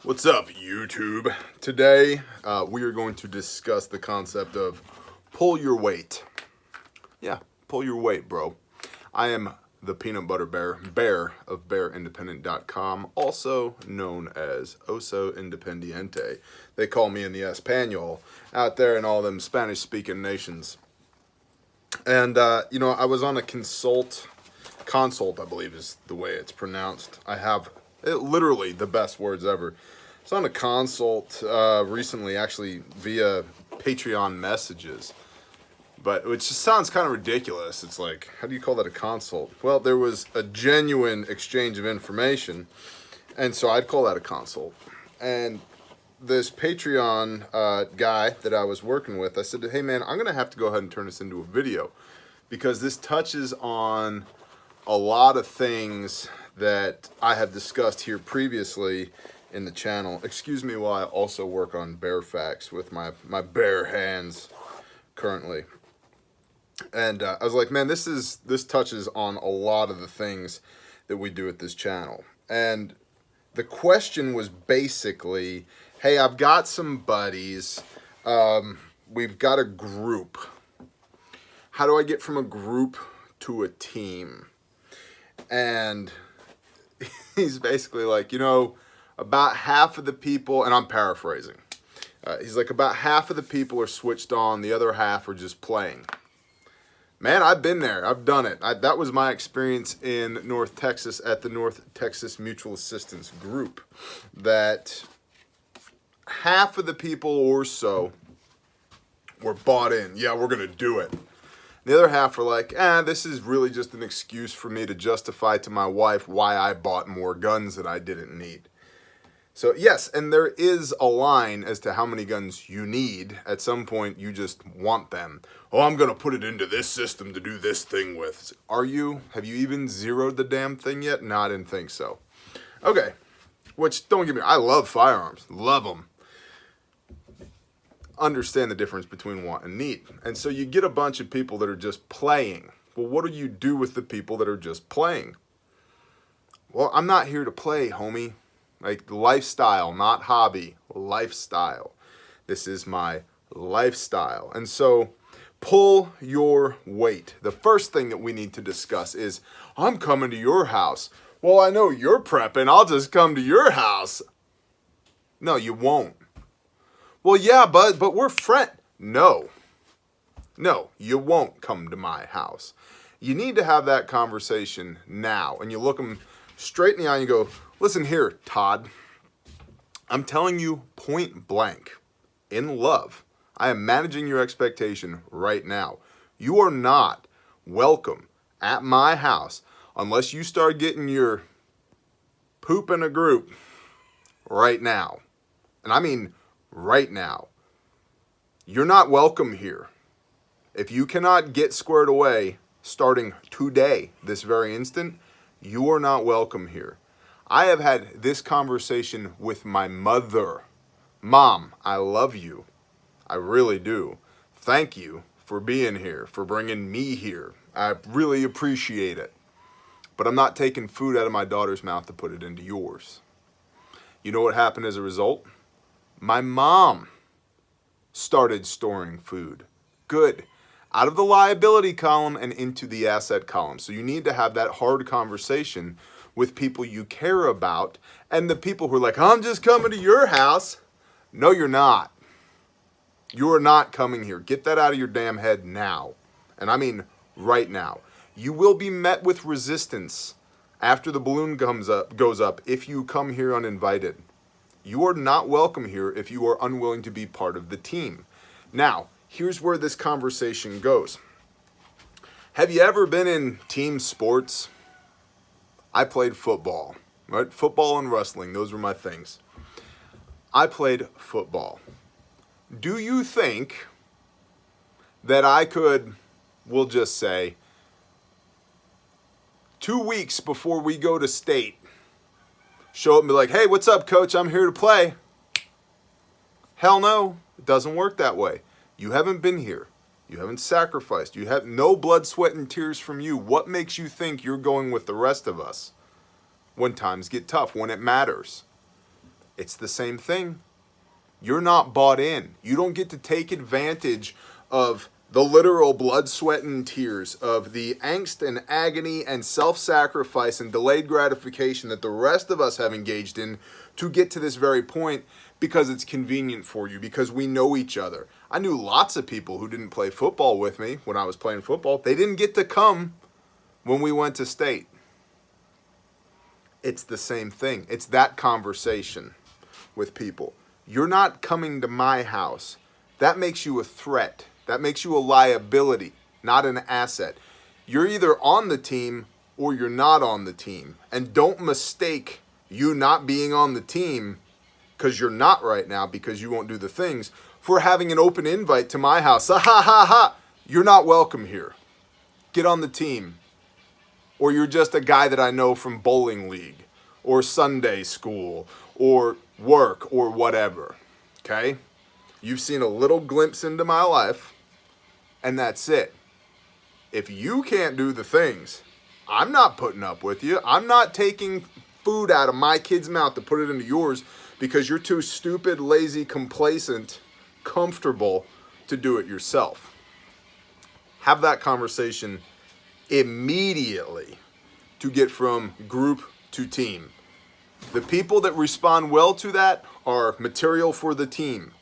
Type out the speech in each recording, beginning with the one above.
What's up, YouTube? Today, we are going to discuss the concept of pull your weight. Yeah, pull your weight, bro. I am the Peanut Butter Bear of BearIndependent.com, also known as Oso Independiente. They call me in the Espanol out there in all them Spanish-speaking nations. And, I was on a consult, I believe is the way it's pronounced. I have literally the best words ever. I was on a consult recently, actually via Patreon messages, but which just sounds kind of ridiculous. It's like, how do you call that a consult? Well, there was a genuine exchange of information, and so I'd call that a consult. And this Patreon guy that I was working with, I said, hey man, I'm gonna have to go ahead and turn this into a video because this touches on a lot of things that I have discussed here previously in the channel. Excuse me while I also work on bear facts with my bare hands currently. And I was like, man, this touches on a lot of the things that we do at this channel. And the question was basically, hey, I've got some buddies. We've got a group. How do I get from a group to a team? And he's basically like, about half of the people, and I'm paraphrasing, he's like, about half of the people are switched on, the other half are just playing. Man, I've been there. I've done it. That was my experience in North Texas at the North Texas Mutual Assistance Group, that half of the people or so were bought in. Yeah, we're going to do it. The other half are like, this is really just an excuse for me to justify to my wife why I bought more guns that I didn't need. So yes, and there is a line as to how many guns you need. At some point, you just want them. Oh, I'm going to put it into this system to do this thing with. Are you? Have you even zeroed the damn thing yet? No, I didn't think so. Okay, which, don't get me, I love firearms. Love them. Understand the difference between want and need. And so you get a bunch of people that are just playing. Well, what do you do with the people that are just playing? Well, I'm not here to play, homie. Like, lifestyle, not hobby. Lifestyle. This is my lifestyle. And so, pull your weight. The first thing that we need to discuss is, I'm coming to your house. Well, I know you're prepping. I'll just come to your house. No, you won't. Well, yeah, but we're friends. No, you won't come to my house. You need to have that conversation now. And you look them straight in the eye and you go, listen here, Todd. I'm telling you point blank, in love, I am managing your expectation right now. You are not welcome at my house unless you start getting your poop in a group right now. And I mean right now. You're not welcome here. If you cannot get squared away starting today, this very instant, you are not welcome here. I have had this conversation with my mother. Mom, I love you. I really do. Thank you for being here, for bringing me here. I really appreciate it. But I'm not taking food out of my daughter's mouth to put it into yours. You know what happened as a result? My mom started storing food. Good. Out of the liability column and into the asset column. So you need to have that hard conversation with people you care about, and the people who are like, I'm just coming to your house. No, you're not. You are not coming here. Get that out of your damn head now. And I mean right now. You will be met with resistance after the balloon goes up if you come here uninvited. You are not welcome here if you are unwilling to be part of the team. Now, here's where this conversation goes. Have you ever been in team sports? I played football, right? Football and wrestling, those were my things. I played football. Do you think that I could, we'll just say, 2 weeks before we go to state, show up and be like, hey, what's up, coach? I'm here to play. Hell no, it doesn't work that way. You haven't been here. You haven't sacrificed. You have no blood, sweat, and tears from you. What makes you think you're going with the rest of us when times get tough, when it matters? It's the same thing. You're not bought in. You don't get to take advantage of the literal blood, sweat, and tears, of the angst and agony and self-sacrifice and delayed gratification that the rest of us have engaged in to get to this very point, because it's convenient for you, because we know each other. I knew lots of people who didn't play football with me when I was playing football. They didn't get to come when we went to state. It's the same thing. It's that conversation with people. You're not coming to my house. That makes you a threat. That makes you a liability, not an asset. You're either on the team or you're not on the team. And don't mistake you not being on the team, because you're not right now, because you won't do the things, for having an open invite to my house. Ha ha ha ha. You're not welcome here. Get on the team. Or you're just a guy that I know from bowling league or Sunday school or work or whatever. Okay? You've seen a little glimpse into my life, and that's it. If you can't do the things, I'm not putting up with you. I'm not taking food out of my kid's mouth to put it into yours because you're too stupid, lazy, complacent, comfortable to do it yourself. Have that conversation immediately to get from group to team. The people that respond well to that are material for the team.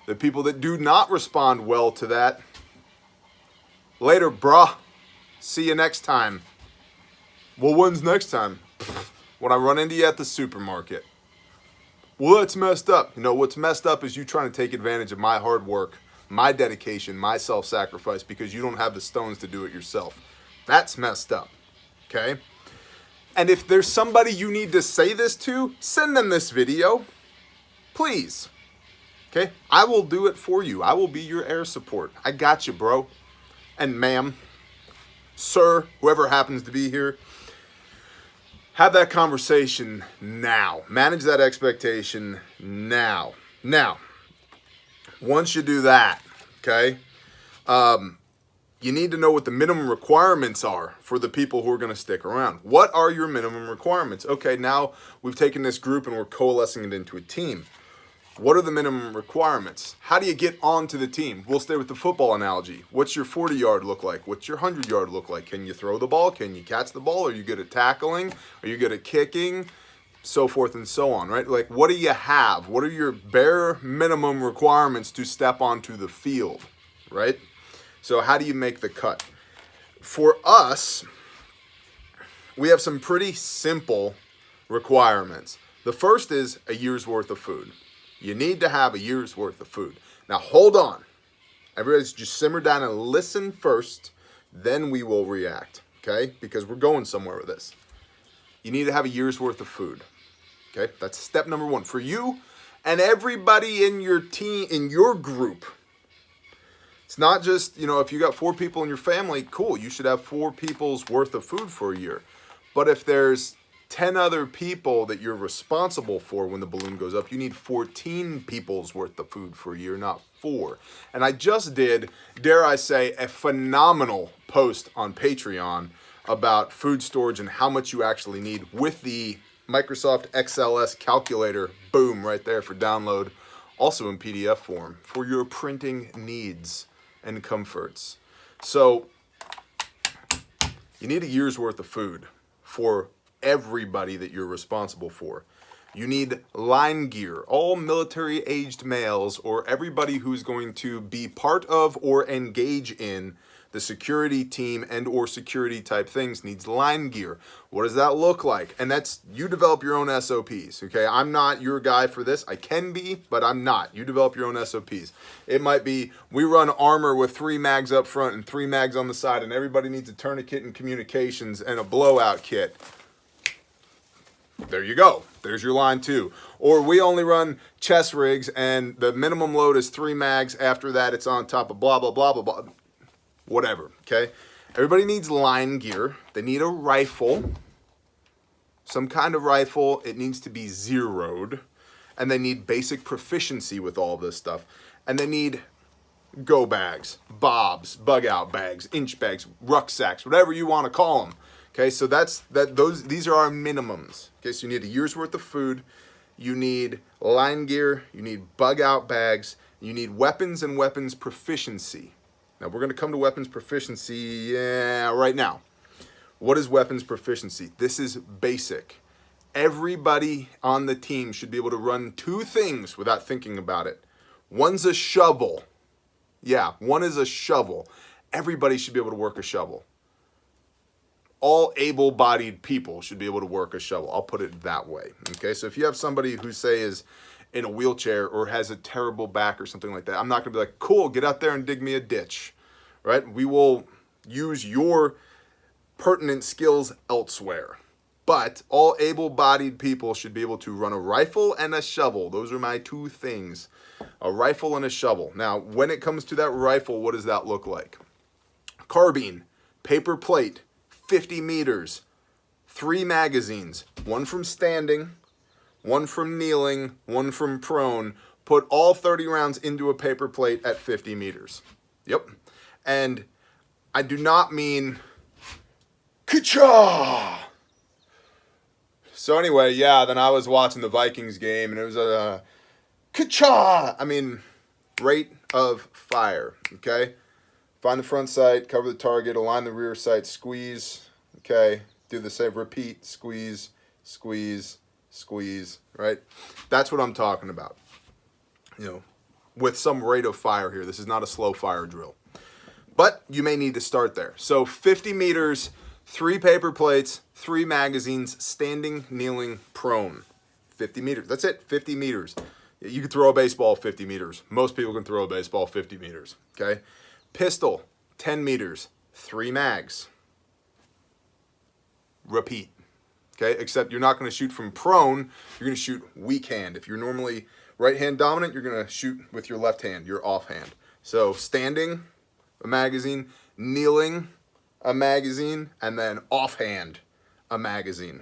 The people that do not respond well to that, later, bruh. See you next time. Well, when's next time? When I run into you at the supermarket. Well, that's messed up. You know, what's messed up is you trying to take advantage of my hard work, my dedication, my self-sacrifice, because you don't have the stones to do it yourself. That's messed up. Okay? And if there's somebody you need to say this to, send them this video. Please. Okay? I will do it for you. I will be your air support. I got you, bro. And ma'am, sir, whoever happens to be here, have that conversation now. Manage that expectation now. Now, once you do that, okay, you need to know what the minimum requirements are for the people who are going to stick around. What are your minimum requirements? Okay, now we've taken this group and we're coalescing it into a team. What are the minimum requirements? How do you get onto the team? We'll stay with the football analogy. What's your 40-yard look like? What's your 100-yard look like? Can you throw the ball? Can you catch the ball? Are you good at tackling? Are you good at kicking? So forth and so on, right? Like, what do you have? What are your bare minimum requirements to step onto the field, right? So how do you make the cut? For us, we have some pretty simple requirements. The first is a year's worth of food. You need to have a year's worth of food. Now, hold on. Everybody's just simmer down and listen first, then we will react, okay? Because we're going somewhere with this. You need to have a year's worth of food, okay? That's step number one. For you and everybody in your team, in your group. It's not just, you know, if you got 4 people in your family, cool, you should have 4 people's worth of food for a year. But if there's 10 other people that you're responsible for when the balloon goes up, you need 14 people's worth of food for a year, not 4. And I just did, dare I say, a phenomenal post on Patreon about food storage and how much you actually need with the Microsoft XLS calculator. Boom, right there for download. Also in PDF form for your printing needs and comforts. So you need a year's worth of food for everybody that you're responsible for. You need line gear. All military-aged males or everybody who's going to be part of or engage in the security team and or security type things needs line gear. What does that look like? And that's, you develop your own SOPs, okay? I'm not your guy for this. I can be, but I'm not. You develop your own SOPs. It might be, we run armor with 3 mags up front and 3 mags on the side, and everybody needs a tourniquet and communications and a blowout kit. There you go. There's your line 2. Or we only run chest rigs and the minimum load is 3 mags. After that, it's on top of blah, blah, blah, blah, blah. Whatever, okay? Everybody needs line gear. They need a rifle. Some kind of rifle. It needs to be zeroed. And they need basic proficiency with all this stuff. And they need go bags, bobs, bug out bags, inch bags, rucksacks, whatever you want to call them. Okay, so these are our minimums. Okay, so you need a year's worth of food. you need line gear, you need bug out bags, you need weapons and weapons proficiency. Now we're going to come to weapons proficiency right now. What is weapons proficiency? This is basic. Everybody on the team should be able to run two things without thinking about it. One's a shovel. Yeah, one is a shovel. Everybody should be able to work a shovel. All able-bodied people should be able to work a shovel. I'll put it that way. Okay, so if you have somebody who, say, is in a wheelchair or has a terrible back or something like that, I'm not going to be like, cool, get out there and dig me a ditch, right? We will use your pertinent skills elsewhere. But all able-bodied people should be able to run a rifle and a shovel. Those are my two things. A rifle and a shovel. Now, when it comes to that rifle, what does that look like? Carbine, paper plate, 50 meters, 3 magazines, one from standing, one from kneeling, one from prone. Put all 30 rounds into a paper plate at 50 meters. Yep. And I do not mean ka-cha! So anyway, yeah, then I was watching the Vikings game, and it was a ka-cha! I mean, rate of fire, okay? Find the front sight, cover the target, align the rear sight, squeeze, okay? Do the same, repeat, squeeze, squeeze, squeeze, right? That's what I'm talking about, you know, with some rate of fire here. This is not a slow fire drill. But you may need to start there. So 50 meters, 3 paper plates, 3 magazines, standing, kneeling, prone. 50 meters. That's it, 50 meters. You can throw a baseball 50 meters. Most people can throw a baseball 50 meters, okay? Pistol, 10 meters, 3 mags. Repeat, okay? Except you're not going to shoot from prone. You're going to shoot weak hand. If you're normally right hand dominant, you're going to shoot with your left hand, your offhand. So standing, a magazine, kneeling, a magazine, and then offhand, a magazine.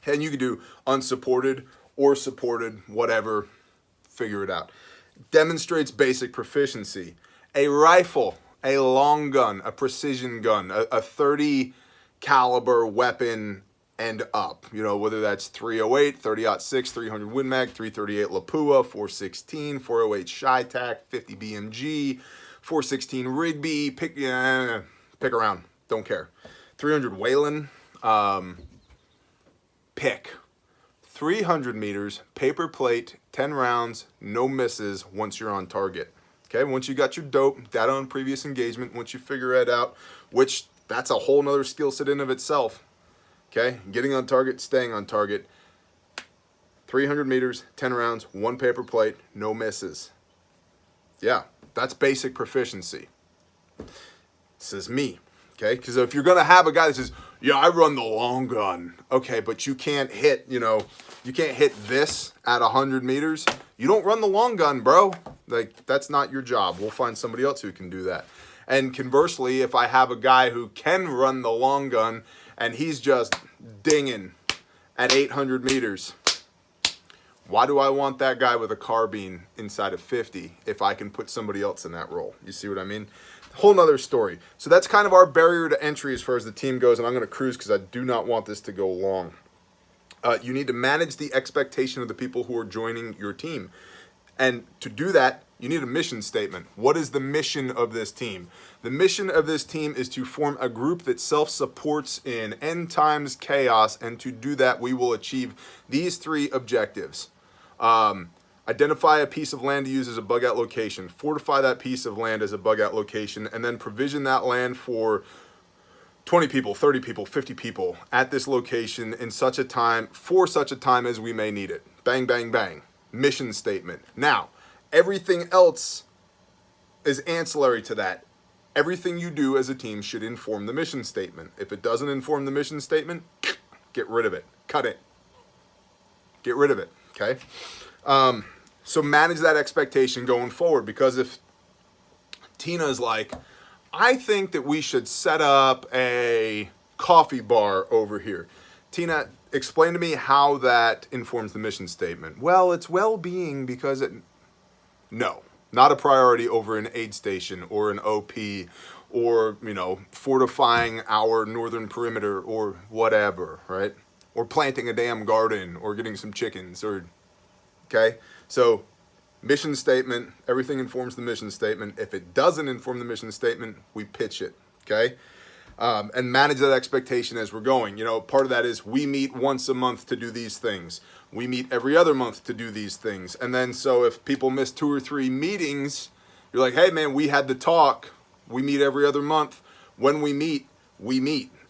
And you can do unsupported or supported, whatever, figure it out. Demonstrates basic proficiency. A rifle, a long gun, a precision gun, a 30 caliber weapon and up. You know, whether that's 308, 30-06, 300 Win Mag, 338 Lapua, 416, 408 Shytac, 50 BMG, 416 Rigby, pick around, don't care. 300 Whalen, pick. 300 meters, paper plate, 10 rounds, no misses once you're on target. Okay, once you got your dope, data on previous engagement, once you figure it out, which that's a whole nother skill set in of itself. Okay, getting on target, staying on target. 300 meters, 10 rounds, 1 paper plate, no misses. Yeah, that's basic proficiency. This is me. Okay, because if you're gonna have a guy that says, yeah, I run the long gun. Okay, but you can't hit, you know, you can't hit this at 100 meters. You don't run the long gun, bro. Like, that's not your job. We'll find somebody else who can do that. And conversely, if I have a guy who can run the long gun and he's just dinging at 800 meters, why do I want that guy with a carbine inside of 50 if I can put somebody else in that role? You see what I mean? Whole nother story. So that's kind of our barrier to entry as far as the team goes, and I'm going to cruise because I do not want this to go long. You need to manage the expectation of the people who are joining your team. And to do that, you need a mission statement. What is the mission of this team? The mission of this team is to form a group that self-supports in end times chaos, and to do that, we will achieve these 3 objectives. Identify a piece of land to use as a bug out location, fortify that piece of land as a bug out location, and then provision that land for 20 people, 30 people, 50 people at this location in such a time, for such a time as we may need it. Bang, bang, bang. Mission statement. Now, everything else is ancillary to that. Everything you do as a team should inform the mission statement. If it doesn't inform the mission statement, get rid of it. Cut it. Get rid of it, okay? So manage that expectation going forward, because if Tina's like, I think that we should set up a coffee bar over here. Tina, explain to me how that informs the mission statement. Well, it's well-being because it... No, not a priority over an aid station or an OP or, you know, fortifying our northern perimeter or whatever, right? or planting a damn garden or getting some chickens or, okay? So mission statement, everything informs the mission statement. If it doesn't inform the mission statement, we pitch it, okay? And manage that expectation as we're going. You know, part of that is we meet once a month to do these things. We meet every other month to do these things. And then so if people miss 2 or 3 meetings, you're like, hey man, we had the talk. We meet every other month. When we meet.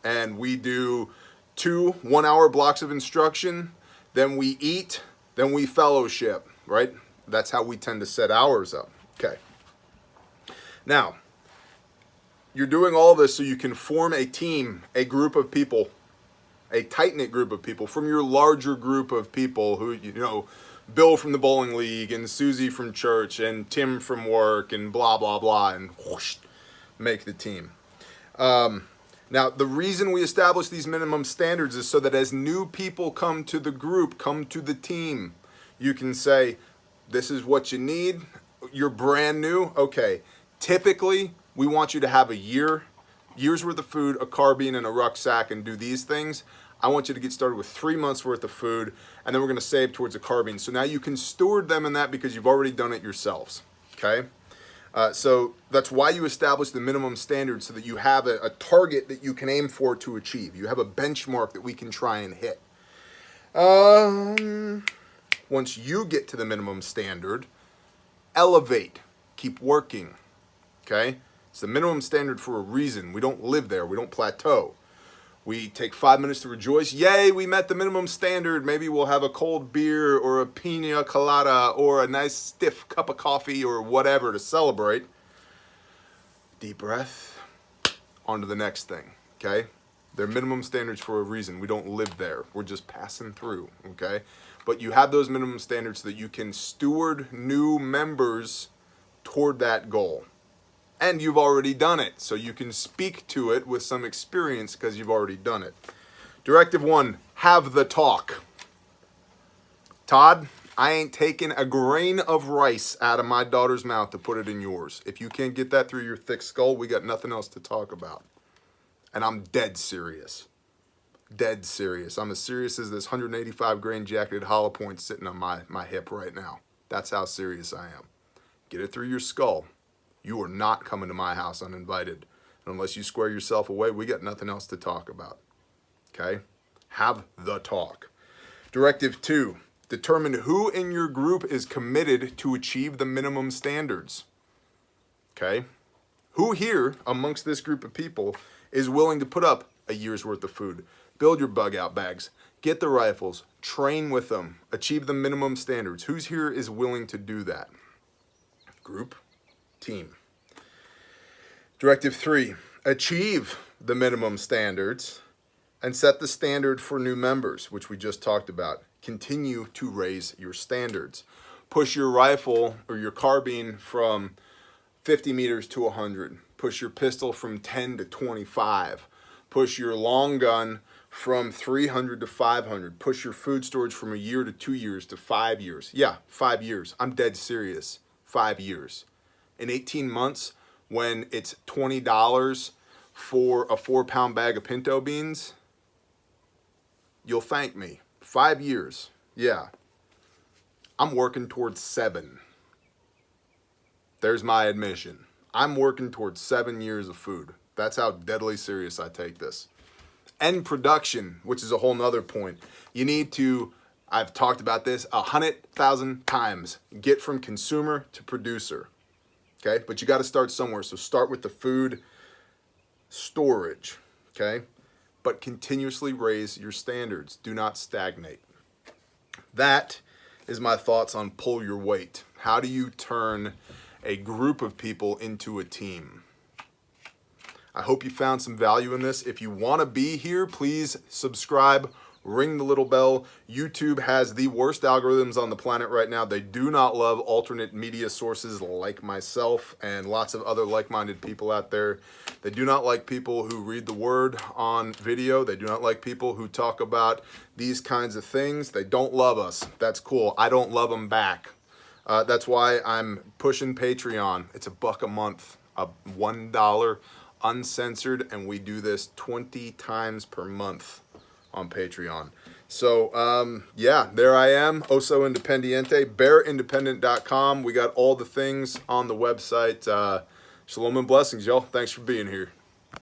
And we do 2 one-hour blocks of instruction. Then we eat. Then we fellowship, right? That's how we tend to set ours up. Okay. Now, you're doing all this so you can form a team, a group of people, a tight-knit group of people from your larger group of people who, you know, Bill from the bowling league and Susie from church and Tim from work and blah, blah, blah, and whoosh, make the team. Now, the reason we establish these minimum standards is so that as new people come to the group, come to the team, you can say, this is what you need. You're brand new. Okay. Typically, we want you to have a year's worth of food, a carbine, and a rucksack and do these things. I want you to get started with 3 months worth of food, and then we're going to save towards a carbine. So now you can steward them in that because you've already done it yourselves. Okay? So that's why you establish the minimum standards so that you have a target that you can aim for to achieve. You have a benchmark that we can try and hit. Once you get to the minimum standard, elevate, keep working. Okay? It's the minimum standard for a reason. We don't live there. We don't plateau. We take 5 minutes to rejoice. Yay, we met the minimum standard. Maybe we'll have a cold beer or a pina colada or a nice stiff cup of coffee or whatever to celebrate. Deep breath. On to the next thing, okay? They're minimum standards for a reason. We don't live there. We're just passing through, okay? But you have those minimum standards so that you can steward new members toward that goal. And you've already done it, so you can speak to it with some experience because you've already done it. Directive 1, have the talk. Todd, I ain't taking a grain of rice out of my daughter's mouth to put it in yours. If you can't get that through your thick skull, we got nothing else to talk about. And I'm dead serious. Dead serious. I'm as serious as this 185 grain jacketed hollow point sitting on my hip right now. That's how serious I am. Get it through your skull. You are not coming to my house uninvited. And unless you square yourself away, we got nothing else to talk about. Okay? Have the talk. Directive 2, determine who in your group is committed to achieve the minimum standards. Okay? Who here amongst this group of people is willing to put up a year's worth of food? Build your bug out bags. Get the rifles. Train with them. Achieve the minimum standards. Who's here is willing to do that? Group. Team. Directive 3, achieve the minimum standards and set the standard for new members, which we just talked about. Continue to raise your standards. Push your rifle or your carbine from 50 meters to 100. Push your pistol from 10 to 25. Push your long gun from 300 to 500. Push your food storage from a year to 2 years to 5 years. Yeah, 5 years. I'm dead serious. 5 years. In 18 months, when it's $20 for a 4-pound bag of pinto beans, you'll thank me. 5 years. Yeah. I'm working towards 7. There's my admission. I'm working towards 7 years of food. That's how deadly serious I take this. End production, which is a whole nother point. You need to, I've talked about this 100,000 times, get from consumer to producer. Okay, but you got to start somewhere. So start with the food storage, okay? But continuously raise your standards. Do not stagnate. That is my thoughts on pull your weight. How do you turn a group of people into a team? I hope you found some value in this. If you want to be here, please subscribe. Ring the little bell. YouTube has the worst algorithms on the planet right now. They do not love alternate media sources like myself and lots of other like-minded people out there. They do not like people who read the word on video. They do not like people who talk about these kinds of things. They don't love us. That's cool. I don't love them back. That's why I'm pushing Patreon. It's $1 a month, $1 uncensored, and we do this 20 times per month on Patreon. So, yeah, there I am, Oso Independiente, bearindependent.com. We got all the things on the website. Shalom and blessings, y'all. Thanks for being here.